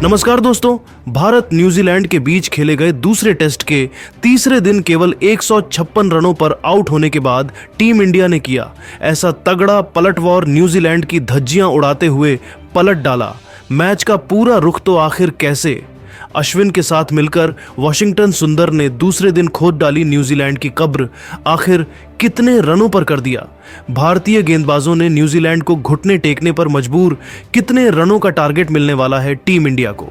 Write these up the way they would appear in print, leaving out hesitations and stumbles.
नमस्कार दोस्तों, भारत न्यूजीलैंड के बीच खेले गए दूसरे टेस्ट के तीसरे दिन केवल 156 रनों पर आउट होने के बाद टीम इंडिया ने किया ऐसा तगड़ा पलटवार, न्यूजीलैंड की धज्जियां उड़ाते हुए पलट डाला। मैच का पूरा रुख तो आखिर कैसे? अश्विन के साथ मिलकर वाशिंगटन सुंदर ने दूसरे दिन खोद डाली न्यूजीलैंड की कब्र। आखिर कितने रनों पर कर दिया? भारतीय गेंदबाजों ने न्यूजीलैंड को घुटने टेकने पर मजबूर। कितने रनों का टारगेट मिलने वाला है टीम इंडिया को?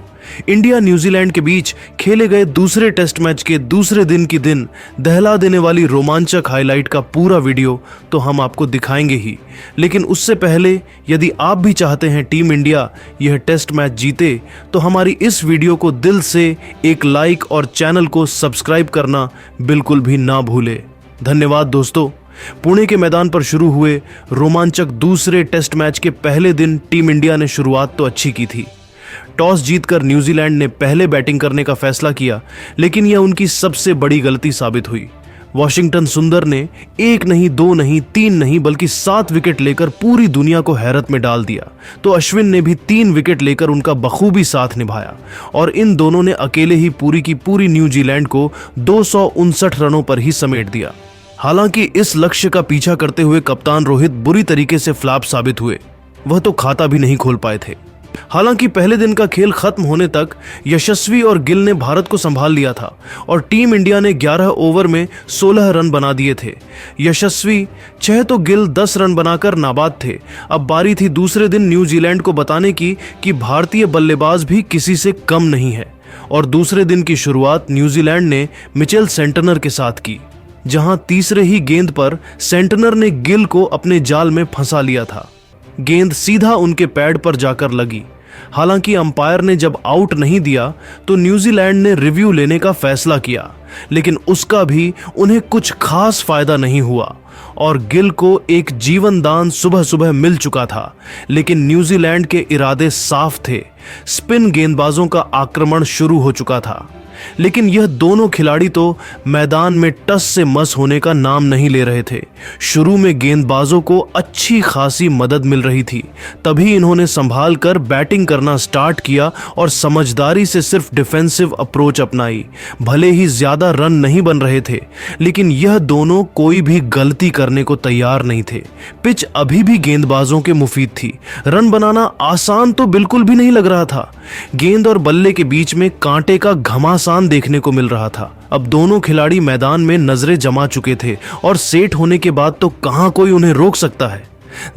इंडिया न्यूजीलैंड के बीच खेले गए दूसरे टेस्ट मैच के दूसरे दिन की दिन दहला देने वाली रोमांचक हाईलाइट का पूरा वीडियो तो हम आपको दिखाएंगे ही, लेकिन उससे पहले यदि आप भी चाहते हैं टीम इंडिया यह टेस्ट मैच जीते तो हमारी इस वीडियो को दिल से एक लाइक और चैनल को सब्सक्राइब करना बिल्कुल भी ना भूले। धन्यवाद दोस्तों। पुणे के मैदान पर शुरू हुए रोमांचक दूसरे टेस्ट मैच के पहले दिन टीम इंडिया ने शुरुआत तो अच्छी की थी। टॉस जीतकर न्यूजीलैंड ने पहले बैटिंग करने का फैसला किया, लेकिन यह उनकी सबसे बड़ी गलती साबित हुई। वाशिंगटन सुंदर ने एक नहीं, दो नहीं, तीन नहीं बल्कि 7 विकेट लेकर पूरी दुनिया को हैरत में डाल दिया। तो अश्विन ने भी 3 विकेट लेकर उनका बखूबी साथ निभाया और इन दोनों ने अकेले ही पूरी की पूरी न्यूजीलैंड को 259 रनों पर ही समेट दिया। हालांकि इस लक्ष्य का पीछा करते हुए कप्तान रोहित बुरी तरीके से फ्लॉप साबित हुए। वह तो खाता भी नहीं खोल पाए थे। हालांकि पहले दिन का खेल खत्म होने तक यशस्वी और गिल ने भारत को संभाल लिया था और टीम इंडिया ने 11 ओवर में 16 रन बना दिए थे। यशस्वी 6 तो गिल 10 रन बनाकर नाबाद थे। अब बारी थी दूसरे दिन न्यूजीलैंड को बताने की कि भारतीय बल्लेबाज भी किसी से कम नहीं है। और दूसरे दिन की शुरुआत न्यूजीलैंड ने मिचेल सेंटनर के साथ की, जहां तीसरे ही गेंद पर सेंटनर ने गिल को अपने जाल में फंसा लिया था। गेंद सीधा उनके पैड पर जाकर लगी। हालांकि अंपायर ने जब आउट नहीं दिया तो न्यूजीलैंड ने रिव्यू लेने का फैसला किया, लेकिन उसका भी उन्हें कुछ खास फायदा नहीं हुआ और गिल को एक जीवन दान सुबह सुबह मिल चुका था। लेकिन न्यूजीलैंड के इरादे साफ थे। स्पिन गेंदबाजों का आक्रमण शुरू हो चुका था, लेकिन यह दोनों खिलाड़ी तो मैदान में टस से मस होने का नाम नहीं ले रहे थे। शुरू में गेंदबाजों को अच्छी खासी मदद मिल रही थी, तभी इन्होंने संभाल कर बैटिंग करना स्टार्ट किया और समझदारी से सिर्फ डिफेंसिव अप्रोच अपनाई। भले ही ज्यादा रन नहीं बन रहे थे, लेकिन यह दोनों कोई भी गलती करने को तैयार नहीं थे। पिच अभी भी गेंदबाजों के मुफीद थी। रन बनाना आसान तो बिल्कुल भी नहीं लग रहा था। गेंद और बल्ले के बीच में कांटे का घमासान देखने को मिल रहा था। अब दोनों खिलाड़ी मैदान में नजरें जमा चुके थे और सेट होने के बाद तो कहां कोई उन्हें रोक सकता है।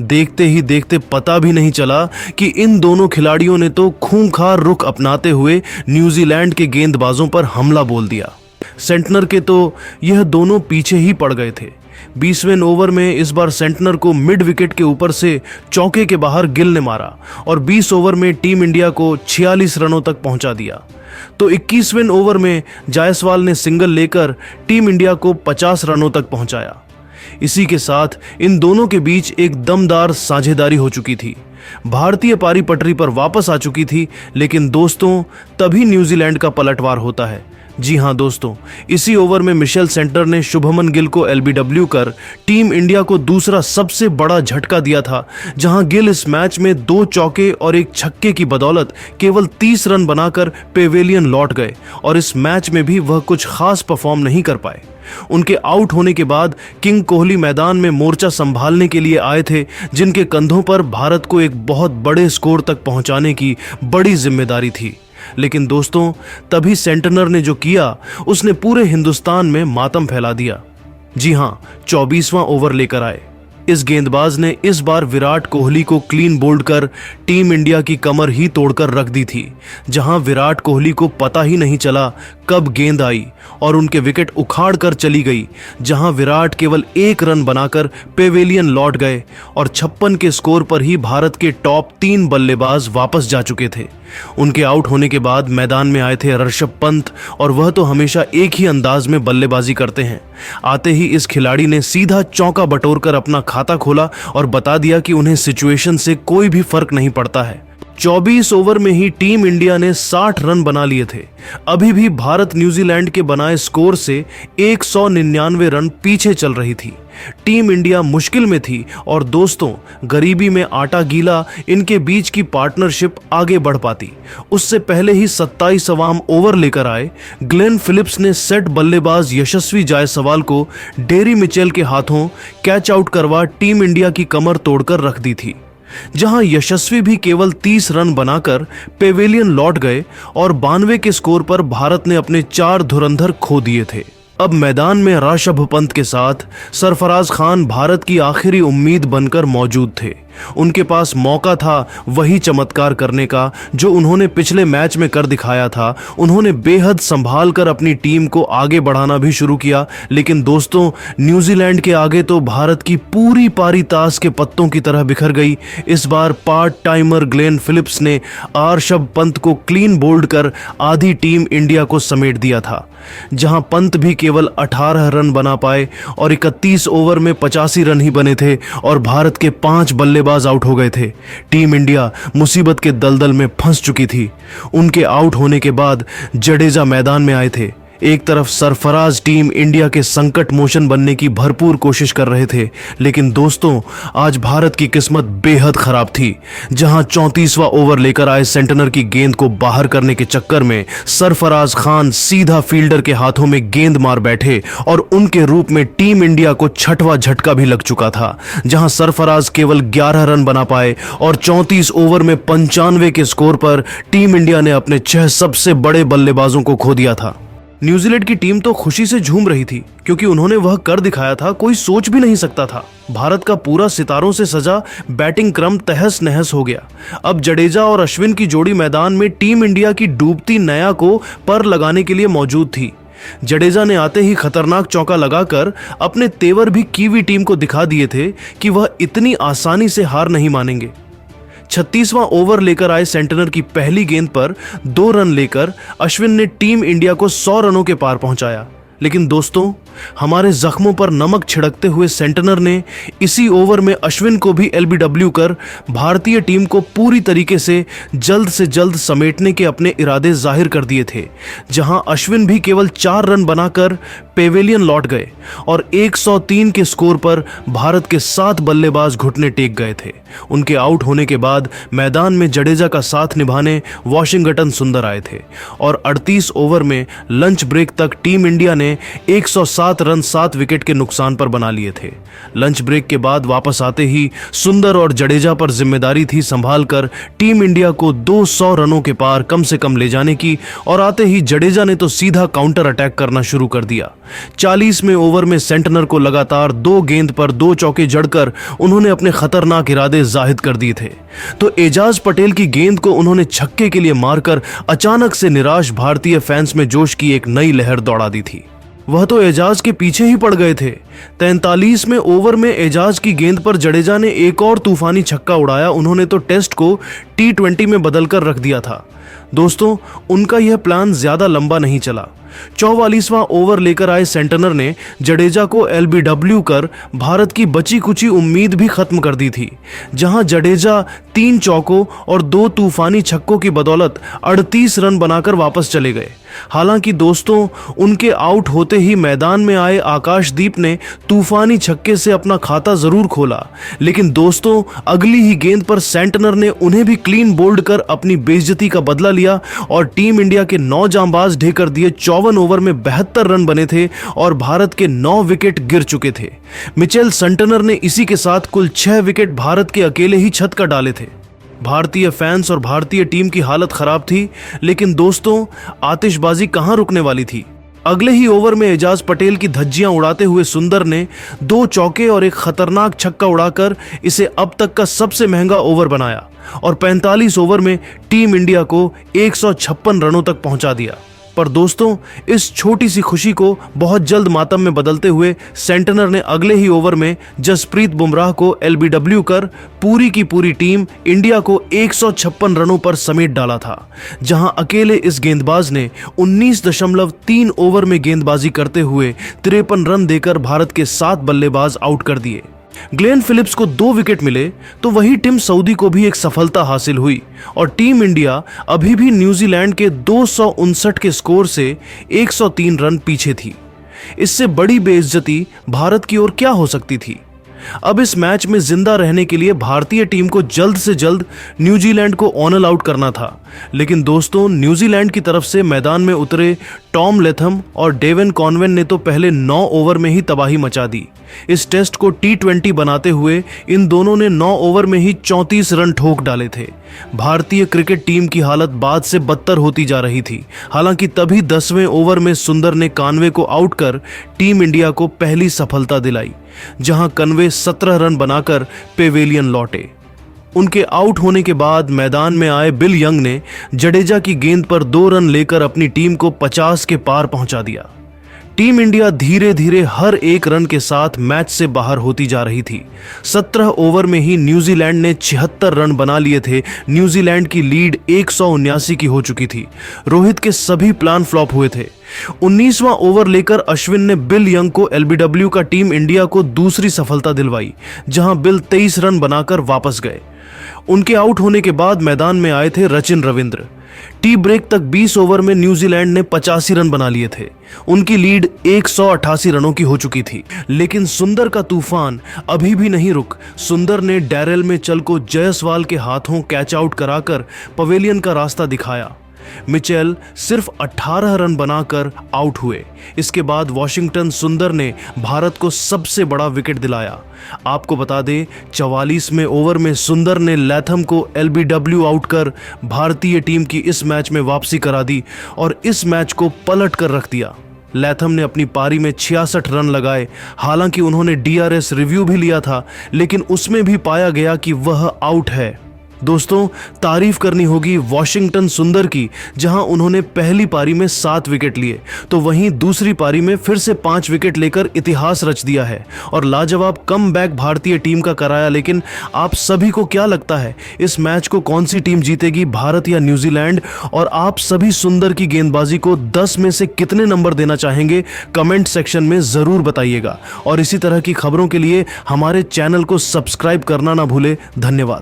देखते ही देखते पता भी नहीं चला कि इन दोनों खिलाड़ियों ने तो खूंखार रुख अपनाते हुए न्यूजीलैंड के गेंदबाजों पर हमला बोल दिया। सेंटनर के तो यह दोनों पीछे ही पड़ गए थे। 20वें ओवर में इस बार सेंटनर को मिड विकेट के ऊपर से चौके के बाहर गिल ने मारा और 20 ओवर में टीम इंडिया को 46 रनों तक पहुंचा दिया। तो 21वें ओवर में जायसवाल ने सिंगल लेकर टीम इंडिया को 50 रनों तक पहुंचाया। इसी के साथ इन दोनों के बीच एक दमदार साझेदारी हो चुकी थी। भारतीय पारी पटरी पर वापस आ चुकी थी, लेकिन दोस्तों तभी न्यूजीलैंड का पलटवार होता है। जी हां दोस्तों, इसी ओवर में मिशेल सेंटर ने शुभमन गिल को एलबीडब्ल्यू कर टीम इंडिया को दूसरा सबसे बड़ा झटका दिया था, जहां गिल इस मैच में 2 चौके और 1 छक्के की बदौलत केवल 30 रन बनाकर पेवेलियन लौट गए और इस मैच में भी वह कुछ खास परफॉर्म नहीं कर पाए। उनके आउट होने के बाद किंग कोहली मैदान में मोर्चा संभालने के लिए आए थे, जिनके कंधों पर भारत को एक बहुत बड़े स्कोर तक पहुंचाने की बड़ी जिम्मेदारी थी। लेकिन दोस्तों तभी सेंटनर ने जो किया उसने पूरे हिंदुस्तान में मातम फैला दिया। जी हां, 24वां ओवर लेकर आए। इस गेंदबाज ने इस बार विराट कोहली को क्लीन बोल्ड कर टीम इंडिया की कमर ही तोड़कर रख दी थी, जहां विराट कोहली को पता ही नहीं चला कब गेंद आई और उनके विकेट उखाड़ कर चली गई, जहां विराट केवल 1 रन बनाकर पेवेलियन लौट गए और 56 के स्कोर पर ही भारत के टॉप 3 बल्लेबाज वापस जा चुके थे। उनके आउट होने के बाद मैदान में आए थे ऋषभ पंत और वह तो हमेशा एक ही अंदाज में बल्लेबाजी करते हैं। आते ही इस खिलाड़ी ने सीधा चौका बटोरकर अपना खाता खोला और बता दिया कि उन्हें सिचुएशन से कोई भी फर्क नहीं पड़ता है। 24 ओवर में ही टीम इंडिया ने 60 रन बना लिए थे। अभी भी भारत न्यूजीलैंड के बनाए स्कोर से 199 रन पीछे चल रही थी। टीम इंडिया मुश्किल में थी और दोस्तों, गरीबी में आटा गीला इनके बीच की पार्टनरशिप आगे बढ़ पाती। उससे पहले ही 27वां ओवर लेकर आए ग्लेन फिलिप्स ने सेट बल्लेबाज यशस्वी जायसवाल को डेरी मिचेल के हाथों कैच आउट करवा टीम इंडिया की कमर तोड़कर रख दी थी। जहां यशस्वी भी केवल 30 रन बनाकर पेवेलियन लौट गए और 92 के स्कोर पर भारत ने अपने 4 धुरंधर खो दिए थे। अब मैदान में ऋषभ पंत के साथ सरफराज खान भारत की आखिरी उम्मीद बनकर मौजूद थे। उनके पास मौका था वही चमत्कार करने का जो उन्होंने पिछले मैच में कर दिखाया था। उन्होंने बेहद संभाल कर अपनी टीम को आगे बढ़ाना भी शुरू किया, लेकिन दोस्तों, न्यूजीलैंड के आगे तो भारत की पूरी पारी ताश के पत्तों की तरह बिखर गई। इस बार पार्ट टाइमर ग्लेन फिलिप्स ने ऋषभ पंत को क्लीन बोल्ड कर आधी टीम इंडिया को समेट दिया था। जहां पंत भी केवल 18 रन बना पाए और 31 ओवर में 85 रन ही बने थे और भारत के 5 बल्लेबाज आउट हो गए थे। टीम इंडिया मुसीबत के दलदल में फंस चुकी थी। उनके आउट होने के बाद जडेजा मैदान में आए थे। एक तरफ सरफराज टीम इंडिया के संकट मोचन बनने की भरपूर कोशिश कर रहे थे, लेकिन दोस्तों, आज भारत की किस्मत बेहद खराब थी। जहां 34वां ओवर लेकर आए सेंटनर की गेंद को बाहर करने के चक्कर में सरफराज खान सीधा फील्डर के हाथों में गेंद मार बैठे और उनके रूप में टीम इंडिया को 6वां झटका भी लग चुका था। जहां सरफराज केवल 11 रन बना पाए और 34 ओवर में 95 के स्कोर पर टीम इंडिया ने अपने 6 सबसे बड़े बल्लेबाजों को खो दिया था। न्यूजीलैंड की टीम तो खुशी से झूम रही थी क्योंकि उन्होंने वह कर दिखाया था कोई सोच भी नहीं सकता था। भारत का पूरा सितारों से सजा बैटिंग क्रम तहस नहस हो गया। अब जडेजा और अश्विन की जोड़ी मैदान में टीम इंडिया की डूबती नया को पर लगाने के लिए मौजूद थी। जडेजा ने आते ही खतरनाक चौका लगाकर अपने तेवर भी कीवी टीम को दिखा दिए थे कि वह इतनी आसानी से हार नहीं मानेंगे। 36वां ओवर लेकर आए सेंटनर की पहली गेंद पर 2 रन लेकर अश्विन ने टीम इंडिया को 100 रनों के पार पहुंचाया। लेकिन दोस्तों, हमारे जख्मों पर नमक छिड़कते हुए सेंटनर ने इसी ओवर में अश्विन को भी एलबीडब्ल्यू कर भारतीय टीम को पूरी तरीके से जल्द समेटने के अपने इरादे जाहिर कर दिए थे। जहां अश्विन भी केवल 4 रन बनाकर पेवेलियन लौट गए और 103 के स्कोर पर भारत के 7 बल्लेबाज घुटने टेक गए थे। उनके आउट होने के बाद मैदान में जडेजा का साथ निभाने वाशिंगटन सुंदर आए थे और 38 ओवर में लंच ब्रेक तक टीम इंडिया ने 107 रन 7 विकेट के नुकसान पर बना लिए थे। लंच ब्रेक के बाद वापस आते ही सुंदर और जडेजा पर जिम्मेदारी थी संभालकर टीम इंडिया को 200 रनों के पार कम से कम ले जाने की, और आते ही जडेजा ने तो सीधा काउंटर अटैक करना शुरू कर दिया। 40वें ओवर में सेंटनर को लगातार 2 गेंद पर 2 चौके जड़कर उन्होंने अपने खतरनाक इरादे जाहिर कर दिए थे। तो एजाज पटेल की गेंद को उन्होंने छक्के के लिए मारकर अचानक से निराश भारतीय फैंस में जोश की एक नई लहर दौड़ा दी थी। वह तो एजाज के पीछे ही पड़ गए थे। 43वें ओवर में एजाज की गेंद पर जडेजा ने एक और तूफानी छक्का उड़ाया। उन्होंने तो टेस्ट को T20 में बदलकर रख दिया था। दोस्तों, उनका यह प्लान ज्यादा लंबा नहीं चला। 44वां ओवर लेकर आए सेंटनर ने जडेजा को एलबीडब्ल्यू कर भारत की बची कुची उम्मीद भी खत्म कर दी थी। जहां जडेजा 3 चौकों और 2 तूफानी छक्कों की बदौलत 38 रन बनाकर वापस चले गए। हालांकि दोस्तों, उनके आउट होते ही मैदान में आए आकाशदीप ने तूफानी छक्के से अपना खाता जरूर खोला, लेकिन दोस्तों, अगली ही गेंद पर सेंटनर ने उन्हें भी क्लीन बोल्ड कर अपनी बेइज्जती का बदला लिया और टीम इंडिया के 9 जांबाज ढेकर दिए। 54 ओवर में 72 रन बने थे और भारत के 9 विकेट गिर चुके थे। मिचेल सेंटनर ने इसी के साथ कुल 6 विकेट भारत के अकेले ही छत कर डाले थे। भारतीय फैंस और भारतीय टीम की हालत खराब थी, लेकिन दोस्तों, आतिशबाजी कहां रुकने वाली थी। अगले ही ओवर में एजाज पटेल की धज्जियां उड़ाते हुए सुंदर ने 2 चौके और एक खतरनाक छक्का उड़ाकर इसे अब तक का सबसे महंगा ओवर बनाया और 45 ओवर में टीम इंडिया को 156 रनों तक पहुंचा दिया। पर दोस्तों, इस छोटी सी खुशी को बहुत जल्द मातम में बदलते हुए सेंटनर ने अगले ही ओवर में जसप्रीत बुमराह को एलबीडब्ल्यू कर पूरी की पूरी टीम इंडिया को 156 रनों पर समेट डाला था। जहां अकेले इस गेंदबाज ने 19.3 ओवर में गेंदबाजी करते हुए 53 रन देकर भारत के 7 बल्लेबाज आउट कर दिए। ग्लेन फिलिप्स को 2 विकेट मिले तो वही टिम साउदी को भी एक सफलता हासिल हुई और टीम इंडिया अभी भी न्यूजीलैंड के 259 के स्कोर से 103 रन पीछे थी। इससे बड़ी बेइज्जती भारत की ओर क्या हो सकती थी। अब इस मैच में जिंदा रहने के लिए भारतीय टीम को जल्द से जल्द न्यूजीलैंड को ऑनल आउट करना था, लेकिन दोस्तों न्यूजीलैंड की तरफ से मैदान में उतरे टॉम लेथम और डेवन कॉनवेन ने तो पहले 9 ओवर में ही तबाही मचा दी। इस टेस्ट को T20 बनाते हुए इन दोनों ने 9 ओवर में ही 34 रन ठोक डाले थे। भारतीय क्रिकेट टीम की हालत बाद से बदतर होती जा रही थी। हालांकि तभी 10वें ओवर में सुंदर ने कानवे को आउट कर टीम इंडिया को पहली सफलता दिलाई, जहां कनवे 17 रन बनाकर पेवेलियन लौटे। उनके आउट होने के बाद मैदान में आए बिल यंग ने जडेजा की गेंद पर 2 रन लेकर अपनी टीम को 50 के पार पहुंचा दिया। टीम इंडिया धीरे धीरे हर एक रन के साथ मैच से बाहर होती जा रही थी। 17 ओवर में ही न्यूजीलैंड ने 76 रन बना लिए थे। न्यूजीलैंड की लीड 179 की हो चुकी थी। रोहित के सभी प्लान फ्लॉप हुए थे। 19वां ओवर लेकर अश्विन ने बिल यंग को LBW का टीम इंडिया को दूसरी सफलता दिलवाई, जहां बिल 23 रन बनाकर वापस गए। उनके आउट होने के बाद मैदान में आए थे रचिन रविंद्र। टी ब्रेक तक 20 ओवर में न्यूजीलैंड ने 85 रन बना लिए थे। उनकी लीड 188 रनों की हो चुकी थी। लेकिन सुंदर का तूफान अभी भी नहीं रुक। सुंदर ने डैरेल मिचेल को जायसवाल के हाथों कैच आउट कराकर पवेलियन का रास्ता दिखाया। मिचेल सिर्फ 18 रन बनाकर आउट हुए। इसके बाद वॉशिंगटन सुंदर ने भारत को सबसे बड़ा विकेट दिलाया। आपको बता दें 44वें ओवर में सुंदर ने लैथम को LBW आउट कर भारतीय टीम की इस मैच में वापसी करा दी और इस मैच को पलट कर रख दिया। लैथम ने अपनी पारी में 66 रन लगाए। हालांकि उन्होंने DRS रिव्यू भी लिया था, लेकिन उसमें भी पाया गया कि वह आउट है। दोस्तों तारीफ करनी होगी वॉशिंगटन सुंदर की, जहां उन्होंने पहली पारी में 7 विकेट लिए तो वहीं दूसरी पारी में फिर से 5 विकेट लेकर इतिहास रच दिया है और लाजवाब कमबैक भारतीय टीम का कराया। लेकिन आप सभी को क्या लगता है इस मैच को कौन सी टीम जीतेगी, भारत या न्यूजीलैंड? और आप सभी सुंदर की गेंदबाजी को 10 में से कितने नंबर देना चाहेंगे कमेंट सेक्शन में जरूर बताइएगा। और इसी तरह की खबरों के लिए हमारे चैनल को सब्सक्राइब करना ना भूले। धन्यवाद।